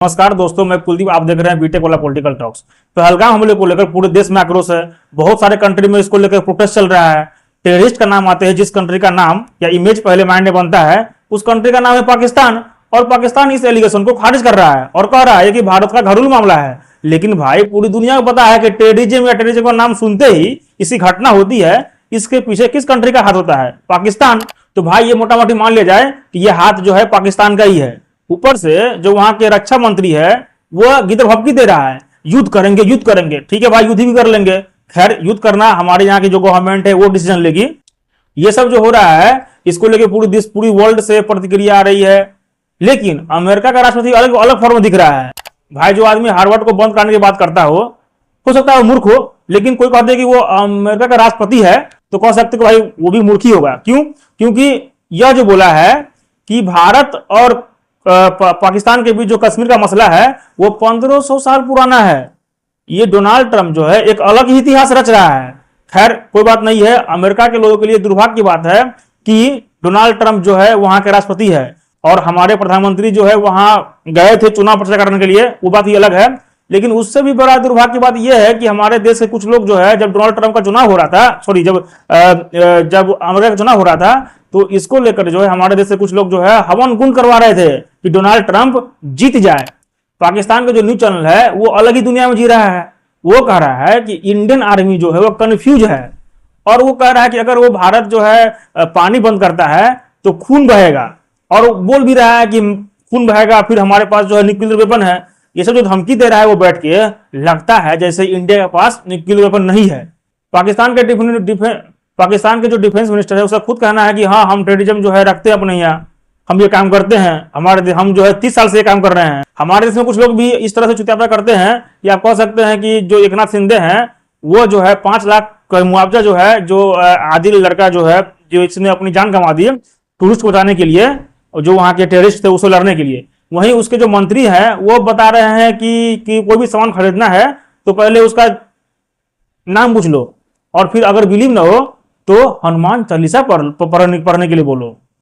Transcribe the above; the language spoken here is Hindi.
नमस्कार दोस्तों, मैं कुलदीप। आप देख रहे हैं बीटेक वाला पॉलिटिकल टॉक्स। पहलगाम हमले को लेकर पूरे देश में आक्रोश है। बहुत सारे कंट्री में इसको लेकर प्रोटेस्ट चल रहा है। टेररिस्ट का नाम आते हैं जिस कंट्री का नाम या इमेज पहले माइंड में बनता है, उस कंट्री का नाम है पाकिस्तान। और पाकिस्तान इस एलिगेशन को खारिज कर रहा है और कह रहा है कि भारत का घरेलू मामला है। लेकिन भाई, पूरी दुनिया को पता है कि टेररिज्म या टेररिज्म का नाम सुनते ही इसी घटना होती है, इसके पीछे किस कंट्री का हाथ होता है? पाकिस्तान। तो भाई, ये मोटा मोटी मान लिया जाए कि ये हाथ जो है पाकिस्तान का ही है। ऊपर से जो वहां के रक्षा मंत्री है वो गिदर भपकी दे रहा है, युद्ध करेंगे युद्ध करेंगे। ठीक है भाई, युद्ध भी कर लेंगे। खैर, युद्ध करना हमारे यहाँ की जो गवर्नमेंट है वो डिसीजन लेगी। ये सब जो हो रहा है इसको लेके पूरी वर्ल्ड से प्रतिक्रिया आ रही है। लेकिन अमेरिका का राष्ट्रपति अलग अलग फॉर्म में दिख रहा है। भाई, जो आदमी हार्वर्ड को बंद करने की बात करता हो सकता है वो मूर्ख हो, लेकिन कोई कहते कि वो अमेरिका का राष्ट्रपति है तो कह सकते कि भाई वो भी मूर्ख ही होगा। क्यों? क्योंकि यह जो बोला है कि भारत और पाकिस्तान के बीच जो कश्मीर का मसला है वो 1500 साल पुराना है। ये डोनाल्ड ट्रंप जो है एक अलग ही इतिहास रच रहा है। खैर, कोई बात नहीं है। अमेरिका के लोगों के लिए दुर्भाग्य की बात है कि डोनाल्ड ट्रंप जो है वहां के राष्ट्रपति है और हमारे प्रधानमंत्री जो है वहां गए थे चुनाव प्रचार करने के लिए, वो बात ही अलग है। लेकिन उससे भी बड़ा दुर्भाग्य की बात यह है कि हमारे देश के कुछ लोग जो है, जब डोनाल्ड ट्रंप का चुनाव हो रहा था, सॉरी, जब अमेरिका का चुनाव हो रहा था, तो इसको लेकर जो है हमारे देश से कुछ लोग जो है हवन गुण करवा रहे थे कि डोनाल्ड ट्रंप जीत जाए। पाकिस्तान का जो न्यूज चैनल है वो अलग ही दुनिया में जी रहा है। वो कह रहा है कि इंडियन आर्मी जो है वो कंफ्यूज है और वो कह रहा है कि अगर वो भारत जो है पानी बंद करता है तो खून बहेगा। और वो बोल भी रहा है कि खून बहेगा, फिर हमारे पास जो है न्यूक्लियर वेपन है। ये सब जो धमकी दे रहा है वो बैठ के, लगता है जैसे इंडिया के पास न्यूक्लियर वेपन नहीं है। पाकिस्तान के जो डिफेंस मिनिस्टर है उसका खुद कहना है कि हाँ, हम टेररिज्म जो है रखते हैं अपने यहाँ, हम ये काम करते हैं। हम जो है 30 साल से ये काम कर रहे हैं। हमारे देश में कुछ लोग भी इस तरह से चुतियापा करते हैं कि आप कह सकते हैं कि जो एकनाथ शिंदे हैं वो जो है 5 लाख का मुआवजा जो है, जो आदिल लड़का जो है, जो इसने अपनी जान गंवा दी टूरिस्ट को बचाने के लिए, जो वहां के टेररिस्ट थे उसको लड़ने के लिए। वहीं उसके जो मंत्री हैं वो बता रहे हैं कि कोई भी सामान खरीदना है तो पहले उसका नाम पूछ लो और फिर अगर बिलीव ना हो तो हनुमान चालीसा पढ़ने के लिए बोलो।